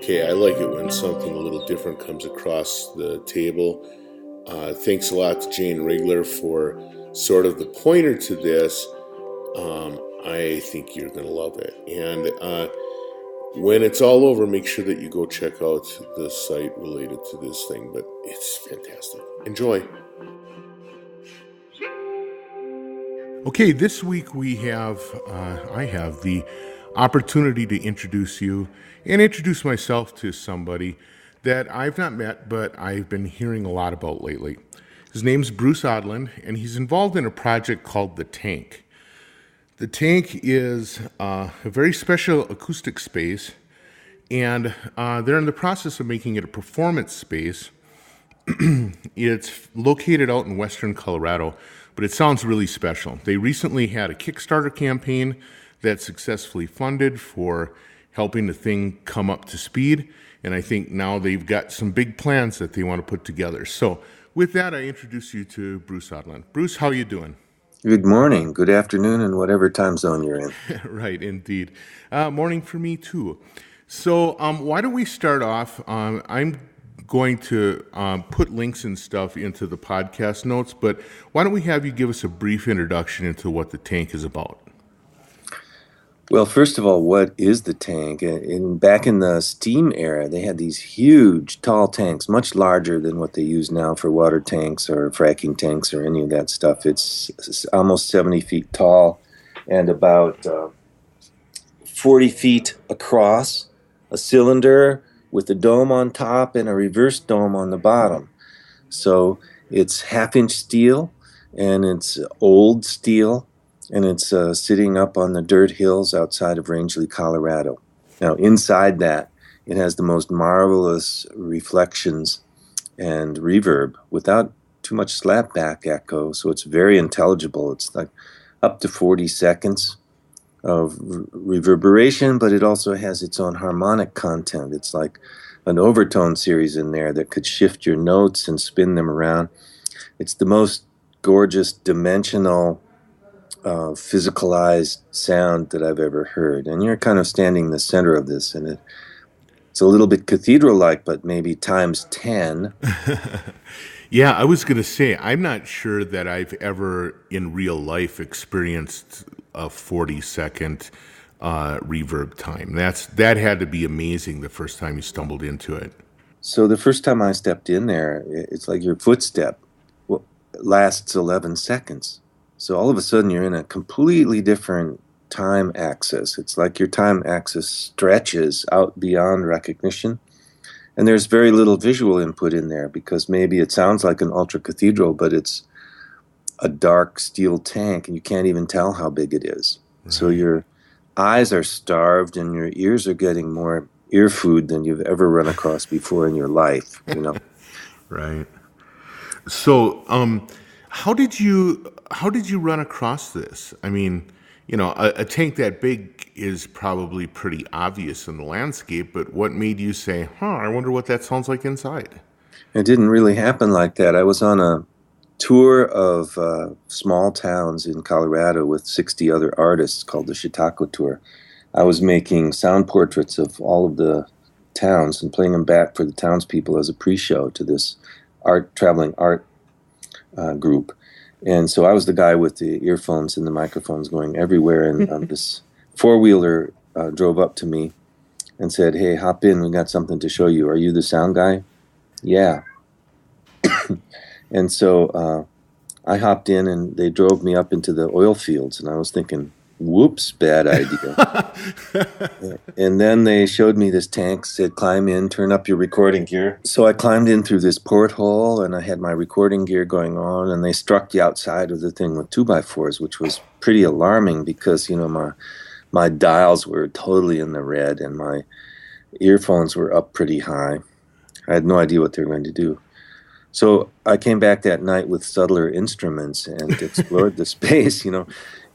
Okay, I like it when something a little different comes across the table. Thanks a lot to Jane Rigler for sort of the pointer to this. I think you're going to love it. And when it's all over, make sure that you go check out the site related to this thing. But it's fantastic. Enjoy. Okay, this week I have the opportunity to introduce you and introduce myself to somebody that I've not met, but I've been hearing a lot about lately. His name's Bruce Odland, and he's involved in a project called The Tank. The Tank is a very special acoustic space, and they're in the process of making it a performance space. It's located out in western Colorado, but it sounds really special. They recently had a Kickstarter campaign that successfully funded for helping the thing come up to speed, and I think now they've got some big plans that they want to put together. So with that, I introduce you to Bruce Odland. Bruce, how you doing? Good morning, good afternoon, and whatever time zone you're in. Right, indeed. Morning for me, too. So why don't we start off? I'm going to put links and stuff into the podcast notes, but why don't we have you give us a brief introduction into what the Tank is about? Well, first of all, what is the tank? Back in the steam era, they had these huge, tall tanks, much larger than what they use now for water tanks or fracking tanks or any of that stuff. It's almost 70 feet tall and about 40 feet across, a cylinder with a dome on top and a reverse dome on the bottom. So it's half-inch steel, and it's old steel, and it's sitting up on the dirt hills outside of Rangeley, Colorado. Now, inside that, it has the most marvelous reflections and reverb without too much slapback echo, so it's very intelligible. It's like up to 40 seconds of reverberation, but it also has its own harmonic content. It's like an overtone series in there that could shift your notes and spin them around. It's the most gorgeous, dimensional, physicalized sound that I've ever heard. And you're kind of standing in the center of this, and it's a little bit cathedral-like, but maybe times 10. Yeah, I was going to say, I'm not sure that I've ever in real life experienced a 40-second reverb time. That had to be amazing the first time you stumbled into it. So the first time I stepped in there, it's like your footstep lasts 11 seconds. So all of a sudden you're in a completely different time axis. It's like your time axis stretches out beyond recognition. And there's very little visual input in there because maybe it sounds like an ultra cathedral, but it's a dark steel tank and you can't even tell how big it is. Right. So your eyes are starved and your ears are getting more ear food than you've ever run across before in your life, you know. Right. So, how did you run across this? I mean, you know, a tank that big is probably pretty obvious in the landscape, but what made you say, I wonder what that sounds like inside? It didn't really happen like that. I was on a tour of small towns in Colorado with 60 other artists called the Chautauqua Tour. I was making sound portraits of all of the towns and playing them back for the townspeople as a pre-show to this traveling art group. And so I was the guy with the earphones and the microphones going everywhere, and this four-wheeler drove up to me and said, "Hey, hop in, we got something to show you. Are you the sound guy?" "Yeah." And so I hopped in, and they drove me up into the oil fields, and I was thinking, whoops, bad idea. And then they showed me this tank, said, climb in, turn up your recording gear. So I climbed in through this porthole, and I had my recording gear going on, and they struck the outside of the thing with 2x4s, which was pretty alarming because, you know, my dials were totally in the red, and my earphones were up pretty high. I had no idea what they were going to do. So I came back that night with subtler instruments and explored the space. You know,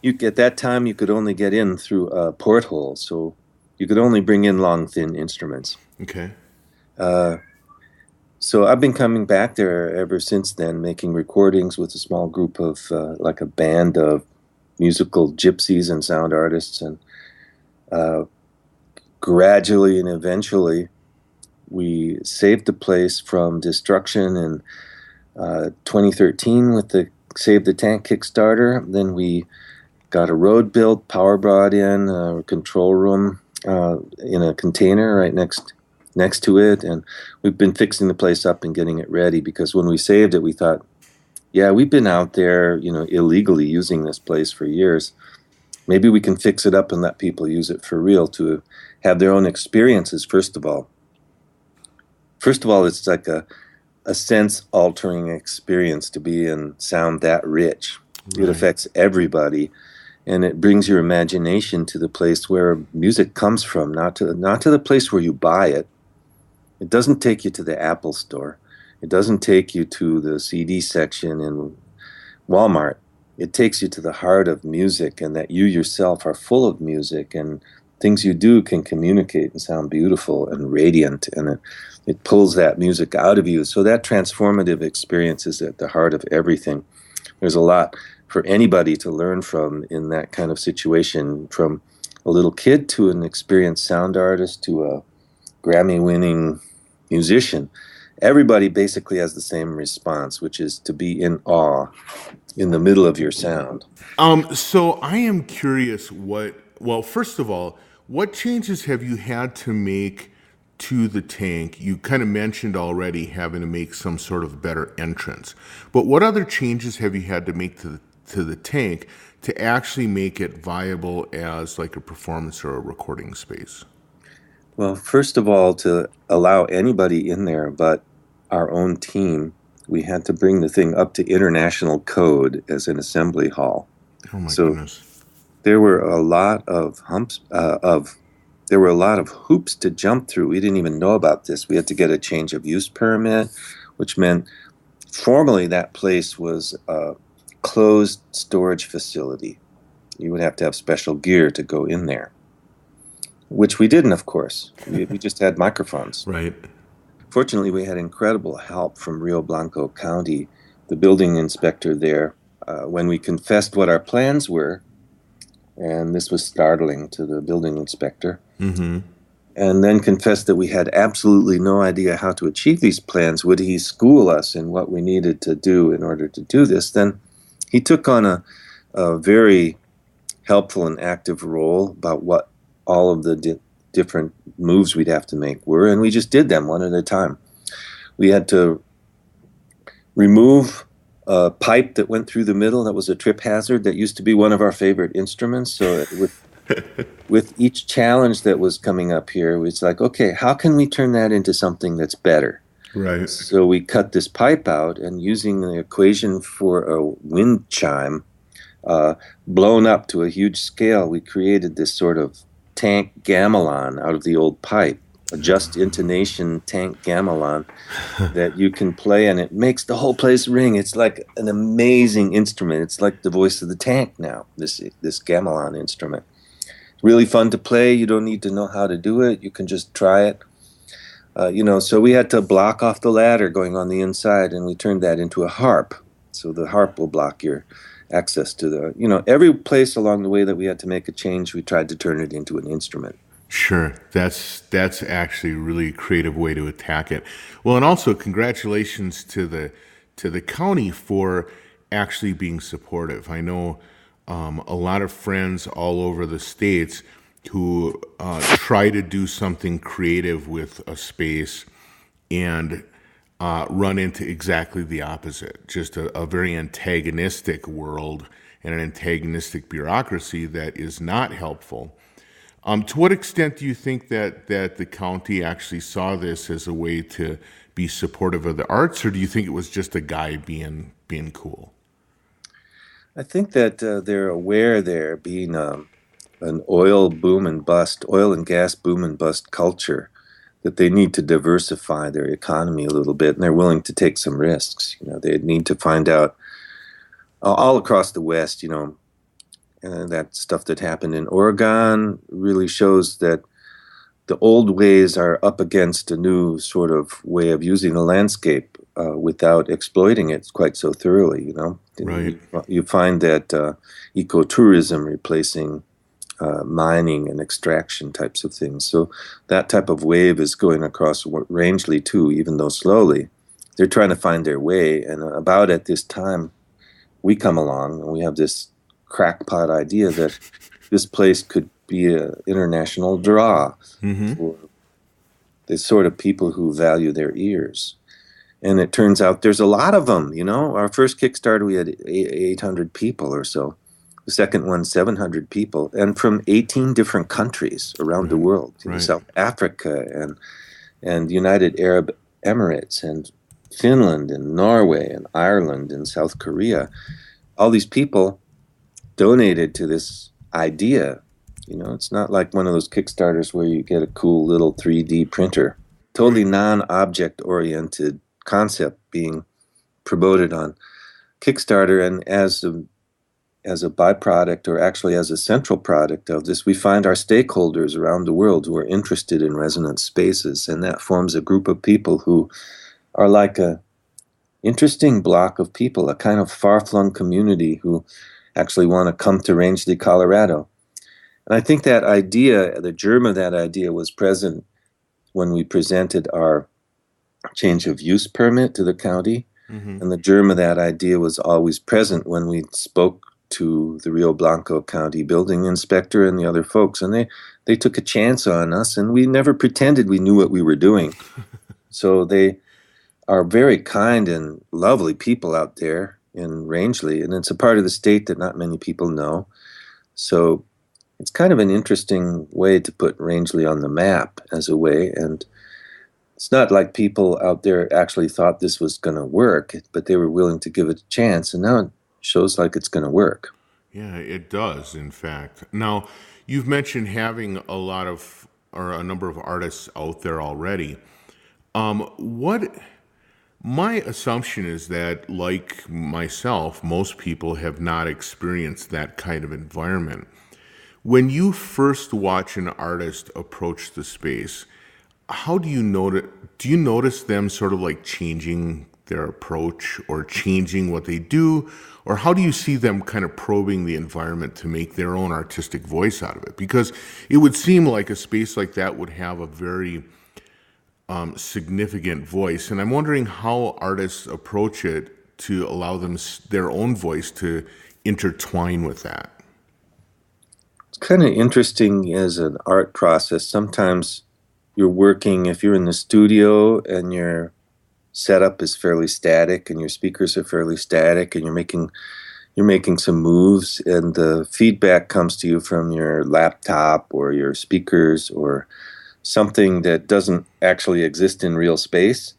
at that time you could only get in through a porthole, so you could only bring in long, thin instruments. Okay. So I've been coming back there ever since then, making recordings with a small group of, like a band of musical gypsies and sound artists, and gradually and eventually We saved the place from destruction in 2013 with the Save the Tank Kickstarter. Then we got a road built, power brought in, a control room in a container right next to it, and we've been fixing the place up and getting it ready, because when we saved it, we thought, yeah, we've been out there, illegally using this place for years. Maybe we can fix it up and let people use it for real, to have their own experiences, first of all. First of all, it's like a sense-altering experience to be in sound that rich. Right. It affects everybody, and it brings your imagination to the place where music comes from, not to the place where you buy it. It doesn't take you to the Apple store. It doesn't take you to the CD section in Walmart. It takes you to the heart of music, and that you yourself are full of music, and things you do can communicate and sound beautiful and radiant, and it pulls that music out of you. So that transformative experience is at the heart of everything. There's a lot for anybody to learn from in that kind of situation, from a little kid to an experienced sound artist to a Grammy-winning musician. Everybody basically has the same response, which is to be in awe in the middle of your sound. So I am curious first of all, what changes have you had to make to the tank? You kind of mentioned already having to make some sort of better entrance, but what other changes have you had to make to the tank to actually make it viable as like a performance or a recording space? Well, first of all, to allow anybody in there but our own team, we had to bring the thing up to international code as an assembly hall. Oh my goodness. There were a lot of hoops to jump through. We didn't even know about this. We had to get a change of use permit, which meant formally that place was a closed storage facility. You would have to have special gear to go in there, which we didn't, of course. We just had microphones. Right. Fortunately, we had incredible help from Rio Blanco County, the building inspector there, when we confessed what our plans were. And this was startling to the building inspector. Mm-hmm. And then confessed that we had absolutely no idea how to achieve these plans. Would he school us in what we needed to do in order to do this? Then he took on a very helpful and active role about what all of the different moves we'd have to make were, and we just did them one at a time. We had to remove a pipe that went through the middle that was a trip hazard that used to be one of our favorite instruments. So with each challenge that was coming up here, it's like, okay, how can we turn that into something that's better? Right. So we cut this pipe out, and using the equation for a wind chime blown up to a huge scale, we created this sort of tank gamelan out of the old pipe, a just intonation tank gamelan that you can play, and it makes the whole place ring. It's like an amazing instrument. It's like the voice of the tank now, this gamelan instrument. It's really fun to play. You don't need to know how to do it. You can just try it. So we had to block off the ladder going on the inside, and we turned that into a harp. So the harp will block your access to the, every place along the way that we had to make a change, we tried to turn it into an instrument. Sure. That's actually a really creative way to attack it. Well, and also congratulations to the county for actually being supportive. I know a lot of friends all over the states who try to do something creative with a space and run into exactly the opposite, just a very antagonistic world and an antagonistic bureaucracy that is not helpful. To what extent do you think that the county actually saw this as a way to be supportive of the arts, or do you think it was just a guy being cool? I think that they're aware there being an oil and gas boom and bust culture, that they need to diversify their economy a little bit, and they're willing to take some risks. They need to find out all across the West, that stuff that happened in Oregon really shows that the old ways are up against a new sort of way of using the landscape without exploiting it quite so thoroughly, Right. You find that ecotourism replacing mining and extraction types of things. So that type of wave is going across Rangeley too, even though slowly. They're trying to find their way, and about at this time, we come along and we have this crackpot idea that this place could be an international draw for the sort of people who value their ears. And it turns out there's a lot of them, you know. Our first Kickstarter, we had 800 people or so. The second one, 700 people, and from 18 different countries around the world, South Africa and United Arab Emirates and Finland and Norway and Ireland and South Korea. All these people donated to this idea. You know, it's not like one of those Kickstarters where you get a cool little 3D printer. Totally non-object oriented concept being promoted on Kickstarter, and as a byproduct, or actually as a central product of this, we find our stakeholders around the world who are interested in resonant spaces, and that forms a group of people who are like a interesting block of people, a kind of far-flung community who actually want to come to Rangeley, Colorado. And I think that idea, the germ of that idea, was present when we presented our change of use permit to the county. And the germ of that idea was always present when we spoke to the Rio Blanco County building inspector and the other folks. And they took a chance on us, and we never pretended we knew what we were doing. So they are very kind and lovely people out there in Rangeley, and it's a part of the state that not many people know. So it's kind of an interesting way to put Rangeley on the map as a way, and it's not like people out there actually thought this was going to work, but they were willing to give it a chance, and now it shows like it's going to work. Yeah, it does, in fact. Now, you've mentioned having a number of artists out there already. My assumption is that, like myself, most people have not experienced that kind of environment. When you first watch an artist approach the space, how do you notice them sort of like changing their approach or changing what they do? Or how do you see them kind of probing the environment to make their own artistic voice out of it? Because it would seem like a space like that would have a very significant voice. And I'm wondering how artists approach it to allow them their own voice to intertwine with that. It's kind of interesting as an art process. Sometimes you're working, if you're in the studio and your setup is fairly static and your speakers are fairly static and you're making some moves, and the feedback comes to you from your laptop or your speakers or something that doesn't actually exist in real space.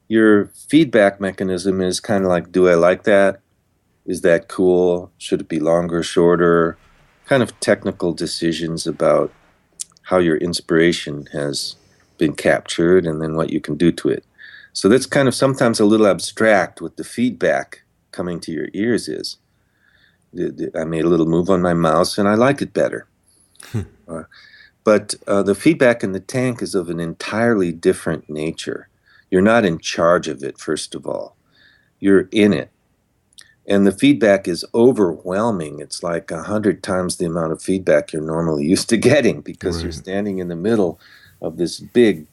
Your feedback mechanism is kind of like, do I like that? Is that cool? Should it be longer, shorter? Kind of technical decisions about how your inspiration has been captured and then what you can do to it. So that's kind of sometimes a little abstract what the feedback coming to your ears is. I made a little move on my mouse and I like it better. But the feedback in the tank is of an entirely different nature. You're not in charge of it, first of all. You're in it. And the feedback is overwhelming. It's like 100 times the amount of feedback you're normally used to getting, because you're standing in the middle of this big,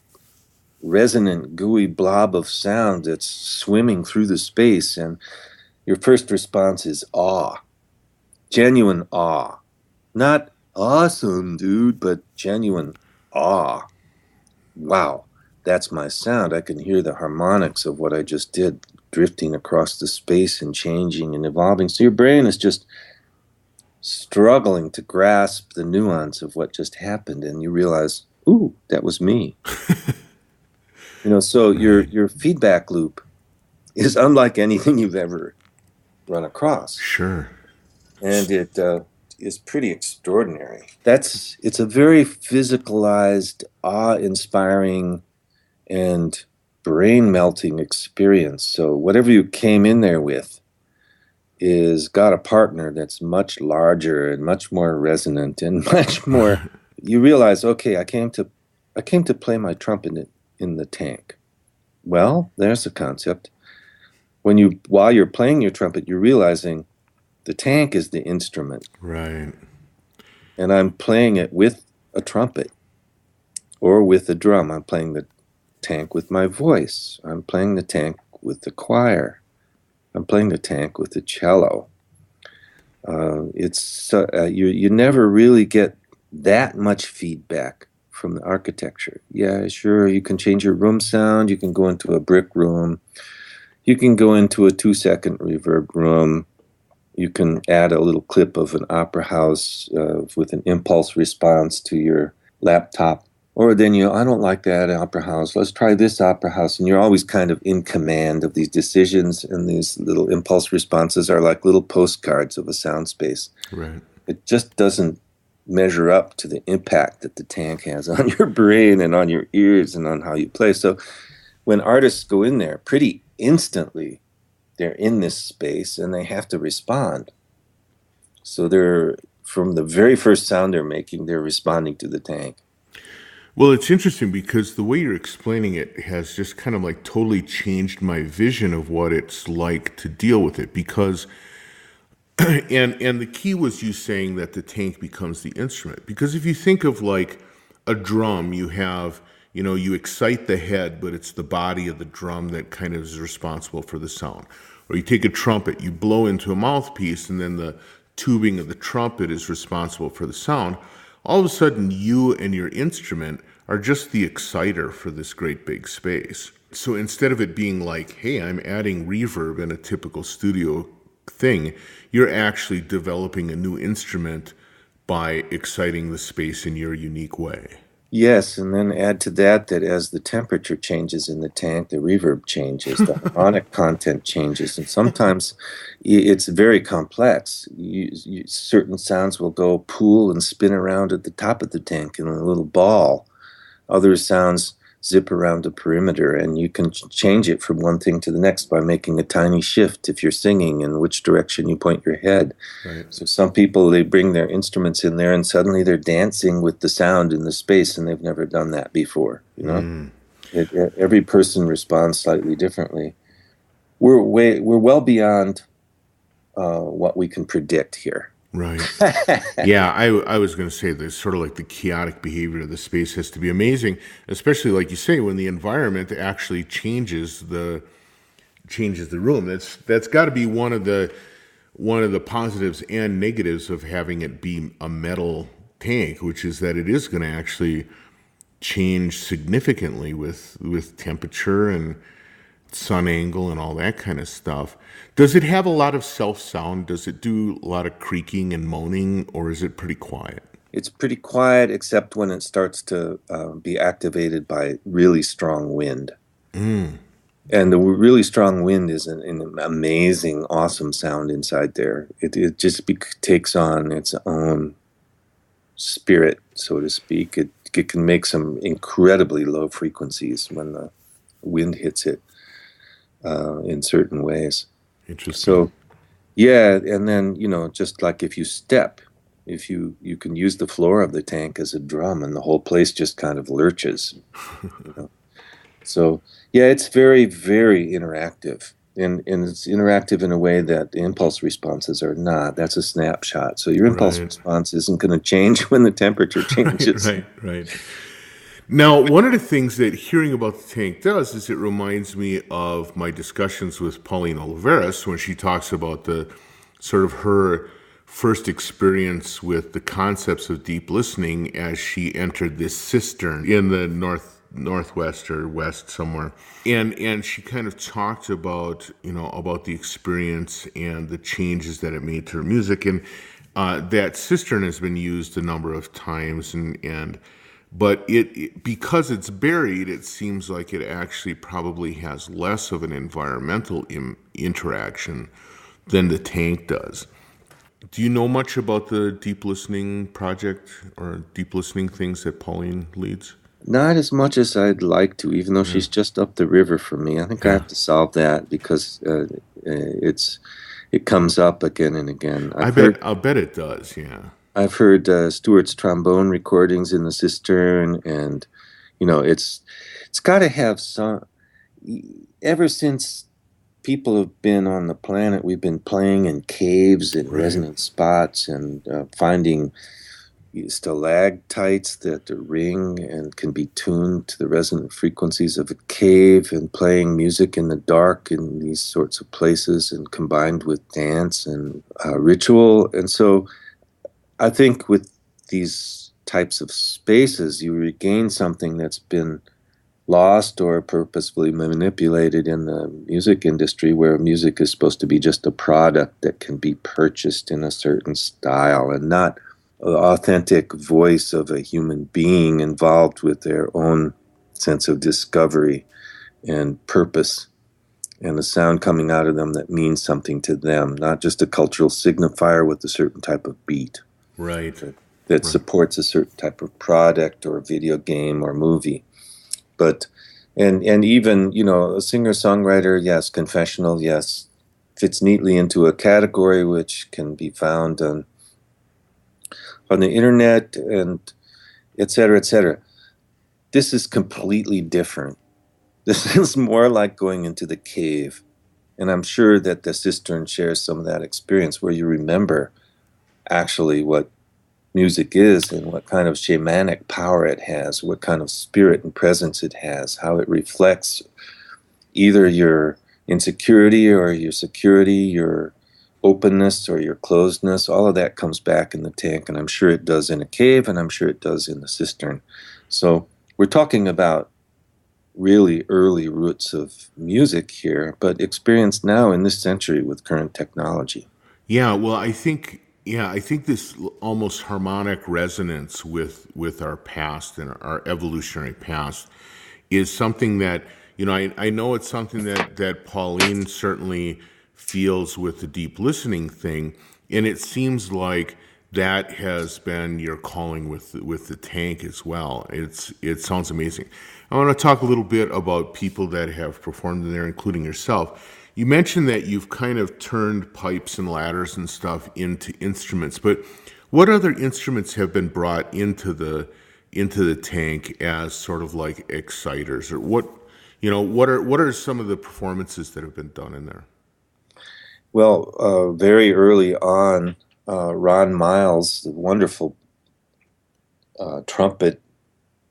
resonant, gooey blob of sound that's swimming through the space. And your first response is awe. Genuine awe. Not awesome, dude, but genuine awe. Wow, that's my sound. I can hear the harmonics of what I just did, drifting across the space and changing and evolving. So your brain is just struggling to grasp the nuance of what just happened, and you realize, ooh, that was me. So your feedback loop is unlike anything you've ever run across. Sure. And it is pretty extraordinary. It's a very physicalized, awe-inspiring, and brain-melting experience. So whatever you came in there with is got a partner that's much larger and much more resonant and much more. You realize, okay, I came to play my trumpet in the tank. Well, there's the concept. While you're playing your trumpet, you're realizing the tank is the instrument. Right. and I'm playing it with a trumpet or with a drum. I'm playing the tank with my voice. I'm playing the tank with the choir. I'm playing the tank with the cello. You never really get that much feedback from the architecture. Yeah, sure, you can change your room sound. You can go into a brick room. You can go into a 2-second reverb room. You can add a little clip of an opera house with an impulse response to your laptop. Or then I don't like that opera house. Let's try this opera house. And you're always kind of in command of these decisions, and these little impulse responses are like little postcards of a sound space. Right. It just doesn't measure up to the impact that the tank has on your brain and on your ears and on how you play. So when artists go in there, pretty instantly, they're in this space and they have to respond. So from the very first sound they're making, they're responding to the tank. Well, it's interesting because the way you're explaining it has just kind of like totally changed my vision of what it's like to deal with it. Because, and the key was you saying that the tank becomes the instrument. Because if you think of like a drum, you have, you excite the head, but it's the body of the drum that kind of is responsible for the sound. Or you take a trumpet, you blow into a mouthpiece, and then the tubing of the trumpet is responsible for the sound. All of a sudden, you and your instrument are just the exciter for this great big space. So instead of it being like, hey, I'm adding reverb in a typical studio thing, you're actually developing a new instrument by exciting the space in your unique way. Yes, and then add to that as the temperature changes in the tank, the reverb changes, the harmonic content changes, and sometimes it's very complex. Certain sounds will go pool and spin around at the top of the tank in a little ball. Other sounds zip around the perimeter, and you can change it from one thing to the next by making a tiny shift if you're singing and which direction you point your head. Right. So some people, they bring their instruments in there and suddenly they're dancing with the sound in the space, and they've never done that before. Every person responds slightly differently. We're well beyond what we can predict here. Right. Yeah, I was going to say there's sort of like the chaotic behavior of the space has to be amazing, especially like you say when the environment actually changes the room. That's got to be one of the positives and negatives of having it be a metal tank, which is that it is going to actually change significantly with temperature and sun angle and all that kind of stuff. Does it have a lot of self-sound? Does it do a lot of creaking and moaning, or is it pretty quiet? It's pretty quiet, except when it starts to be activated by really strong wind. And the really strong wind is an amazing, awesome sound inside there. It just takes on its own spirit, so to speak. It can make some incredibly low frequencies when the wind hits it. In certain ways. Interesting. So, yeah, and then, just like if you step, if you can use the floor of the tank as a drum and the whole place just kind of lurches. So, yeah, it's very, very interactive. And it's interactive in a way that the impulse responses are not. That's a snapshot. So your impulse response isn't going to change when the temperature changes. Right. Now, one of the things that hearing about the tank does is it reminds me of my discussions with Pauline Oliveras when she talks about the sort of her first experience with the concepts of deep listening as she entered this cistern in the northwest or west somewhere. And she kind of talked about, about the experience and the changes that it made to her music. And that cistern has been used a number of times but it because it's buried, it seems like it actually probably has less of an environmental interaction than the tank does. Do you know much about the deep listening project or deep listening things that Pauline leads? Not as much as I'd like to, even though she's just up the river from me. I think I have to solve that because it comes up again and again. I'll bet it does, yeah. I've heard Stewart's trombone recordings in the cistern, and it's got to have some. Ever since people have been on the planet, we've been playing in caves and resonant spots and finding stalactites that ring and can be tuned to the resonant frequencies of a cave, and playing music in the dark in these sorts of places, and combined with dance and ritual. And so I think with these types of spaces, you regain something that's been lost or purposefully manipulated in the music industry, where music is supposed to be just a product that can be purchased in a certain style, and not the authentic voice of a human being involved with their own sense of discovery and purpose, and a sound coming out of them that means something to them, not just a cultural signifier with a certain type of beat Right. that supports a certain type of product or video game or movie. But and even, a singer-songwriter, yes, confessional, yes, fits neatly into a category which can be found on the internet, and et cetera, et cetera. This is completely different. This is more like going into the cave. And I'm sure that the cistern shares some of that experience, where you remember actually what music is and what kind of shamanic power it has, what kind of spirit and presence it has, how it reflects either your insecurity or your security, your openness or your closedness. All of that comes back in the tank, and I'm sure it does in a cave, and I'm sure it does in the cistern. So we're talking about really early roots of music here, but experienced now in this century with current technology. Yeah, well, I think this almost harmonic resonance with our past and our evolutionary past is something that, I know it's something that Pauline certainly feels with the deep listening thing, and it seems like that has been your calling with the tank as well. It sounds amazing. I want to talk a little bit about people that have performed in there, including yourself. You mentioned that you've kind of turned pipes and ladders and stuff into instruments, but what other instruments have been brought into the tank as sort of like exciters, or what are some of the performances that have been done in there? Well, very early on, Ron Miles, the wonderful trumpet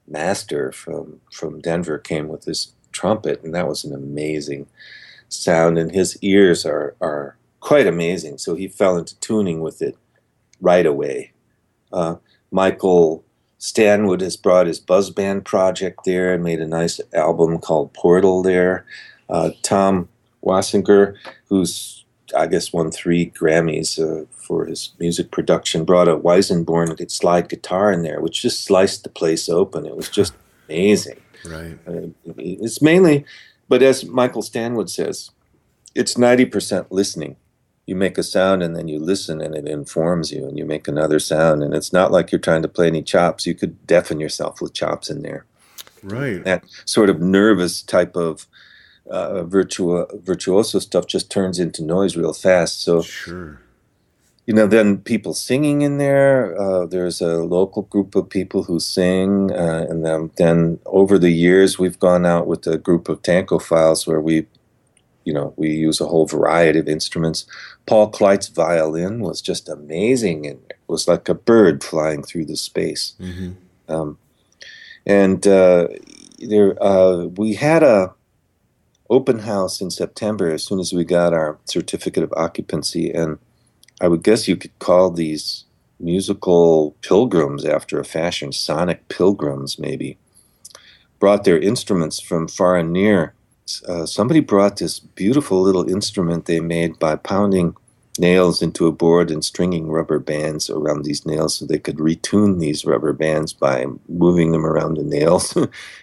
master from Denver, came with his trumpet, and that was an amazing sound, and his ears are quite amazing. So he fell into tuning with it right away. Michael Stanwood has brought his buzz band project there and made a nice album called Portal there. Tom Wassinger, who's, I guess, won 3 Grammys for his music production, brought a Weisenborn slide guitar in there, which just sliced the place open. It was just amazing. Right. It's mainly, but as Michael Stanwood says, it's 90% listening. You make a sound and then you listen and it informs you, and you make another sound, and it's not like you're trying to play any chops. You could deafen yourself with chops in there. Right. That sort of nervous type of virtuoso stuff just turns into noise real fast. So, Sure. then people singing in there. There's a local group of people who sing, and then over the years we've gone out with a group of tankophiles where we use a whole variety of instruments. Paul Kleit's violin was just amazing, and it was like a bird flying through the space. Mm-hmm. And we had a open house in September as soon as we got our certificate of occupancy, and I would guess you could call these musical pilgrims after a fashion, sonic pilgrims maybe, brought their instruments from far and near. Somebody brought this beautiful little instrument they made by pounding nails into a board and stringing rubber bands around these nails so they could retune these rubber bands by moving them around the nails.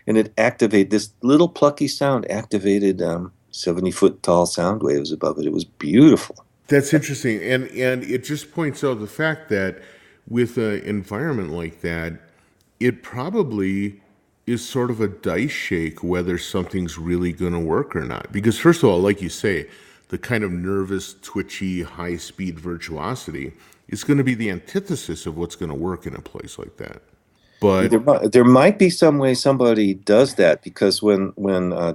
And it activated this little plucky sound, activated 70-foot tall sound waves above it. It was beautiful. That's interesting, and it just points out the fact that with an environment like that, it probably is sort of a dice shake whether something's really going to work or not. Because first of all, like you say, the kind of nervous, twitchy, high-speed virtuosity is going to be the antithesis of what's going to work in a place like that. But There might be some way somebody does that, because when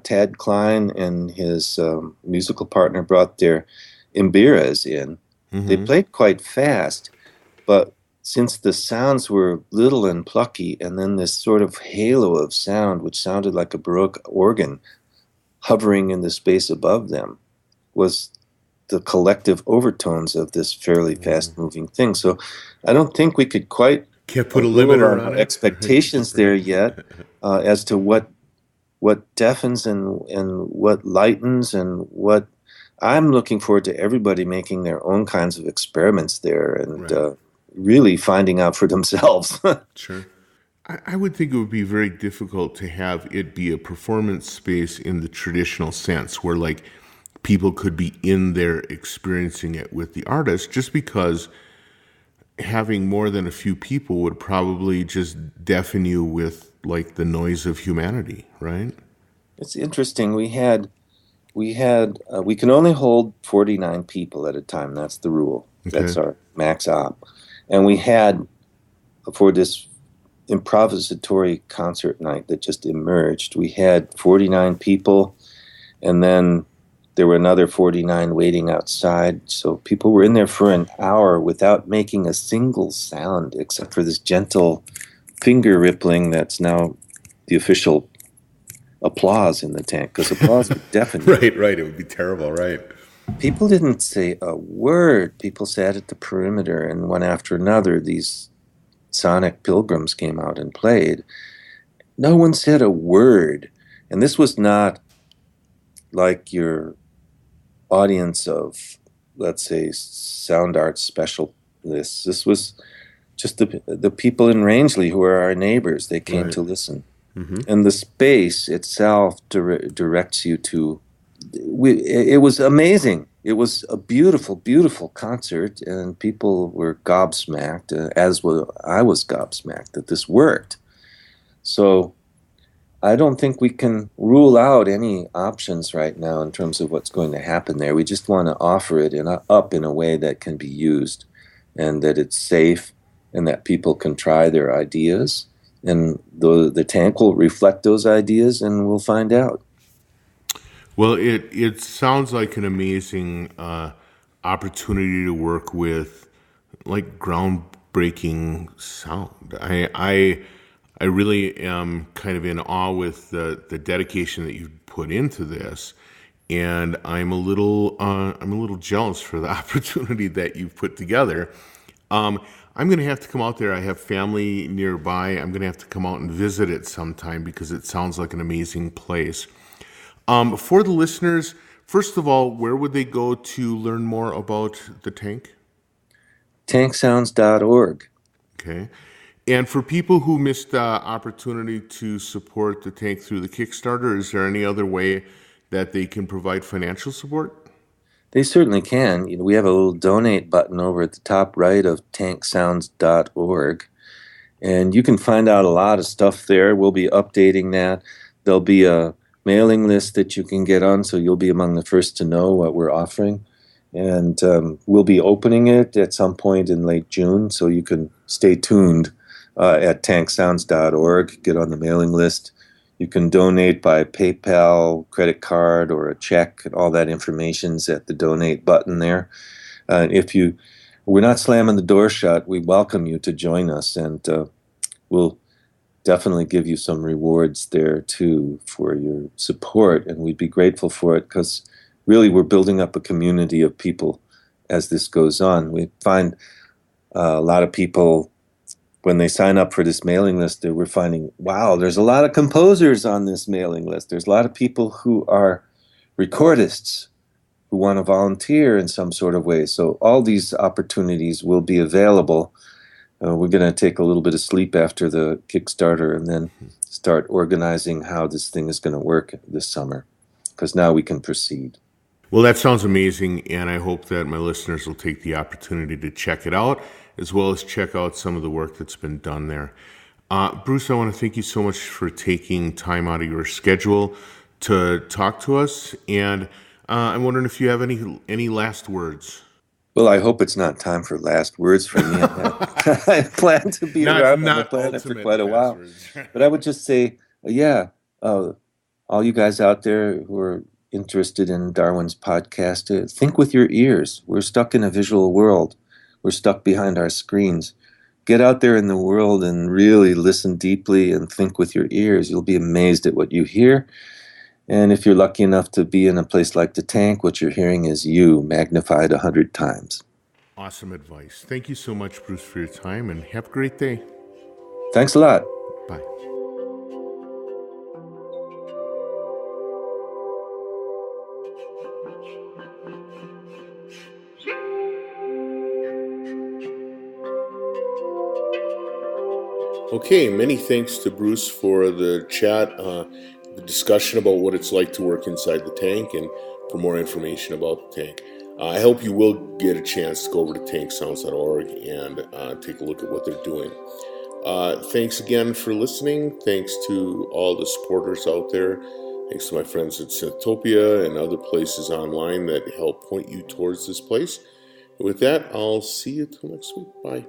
Tad Klein and his musical partner brought their Imbiras in, they mm-hmm. played quite fast, but since the sounds were little and plucky, and then this sort of halo of sound, which sounded like a Baroque organ hovering in the space above them, was the collective overtones of this fairly fast-moving thing. So I don't think we could quite Can't put a rule limiter on on our it. expectations there yet, as to what deafens and what lightens and what. I'm looking forward to everybody making their own kinds of experiments there and Right. really finding out for themselves. Sure. I would think it would be very difficult to have it be a performance space in the traditional sense where like people could be in there experiencing it with the artist, just because having more than a few people would probably just deafen you with like the noise of humanity, right? It's interesting. We can only hold 49 people at a time. That's the rule. Okay. That's our max op. And we had, for this improvisatory concert night that just emerged, we had 49 people, and then there were another 49 waiting outside. So people were in there for an hour without making a single sound except for this gentle finger rippling that's now the official applause in the tank, because applause would deafen you. Right. It would be terrible, right? People didn't say a word. People sat at the perimeter, and one after another, these sonic pilgrims came out and played. No one said a word. And this was not like your audience of, let's say, sound arts specialists. This was just the people in Rangeley who are our neighbors. They came Right. to listen. Mm-hmm. And the space itself directs you to. It was amazing. It was a beautiful, beautiful concert, and people were gobsmacked, I was gobsmacked that this worked. So I don't think we can rule out any options right now in terms of what's going to happen there. We just want to offer it up in a way that can be used, and that it's safe, and that people can try their ideas. And the tank will reflect those ideas, and we'll find out. Well, it sounds like an amazing opportunity to work with like groundbreaking sound. I really am kind of in awe with the dedication that you've put into this, and I'm a little jealous for the opportunity that you've put together. I'm going to have to come out there. I have family nearby. I'm going to have to come out and visit it sometime because it sounds like an amazing place. For the listeners, first of all, where would they go to learn more about the tank? Tanksounds.org. Okay. And for people who missed the opportunity to support the tank through the Kickstarter, is there any other way that they can provide financial support? They certainly can. We have a little donate button over at the top right of tanksounds.org, and you can find out a lot of stuff there. We'll be updating that. There'll be a mailing list that you can get on, so you'll be among the first to know what we're offering. And we'll be opening it at some point in late June, so you can stay tuned at tanksounds.org. Get on the mailing list. You can donate by PayPal, credit card, or a check. And all that information's at the donate button there. We're not slamming the door shut. We welcome you to join us, and we'll definitely give you some rewards there too for your support. And we'd be grateful for it, because really we're building up a community of people as this goes on. We find a lot of people, when they sign up for this mailing list, we're finding, wow, there's a lot of composers on this mailing list. There's a lot of people who are recordists who want to volunteer in some sort of way. So all these opportunities will be available. We're going to take a little bit of sleep after the Kickstarter and then start organizing how this thing is going to work this summer, because now we can proceed. Well, that sounds amazing, and I hope that my listeners will take the opportunity to check it out, as well as check out some of the work that's been done there. Bruce, I want to thank you so much for taking time out of your schedule to talk to us, and I'm wondering if you have any last words. Well, I hope it's not time for last words from me. I plan to be around on the planet for quite a while. But I would just say, all you guys out there who are interested in Darwin's podcast, think with your ears. We're stuck in a visual world. We're stuck behind our screens. get out there in the world and really listen deeply and think with your ears. You'll be amazed at what you hear. And if you're lucky enough to be in a place like the tank, what you're hearing is you magnified 100 times. Awesome advice. Thank you so much, Bruce, for your time, and have a great day. Thanks a lot. Bye. Okay, many thanks to Bruce for the chat, the discussion about what it's like to work inside the tank, and for more information about the tank. I hope you will get a chance to go over to tanksounds.org and take a look at what they're doing. Thanks again for listening. Thanks to all the supporters out there. Thanks to my friends at Syntopia and other places online that help point you towards this place. With that, I'll see you till next week. Bye.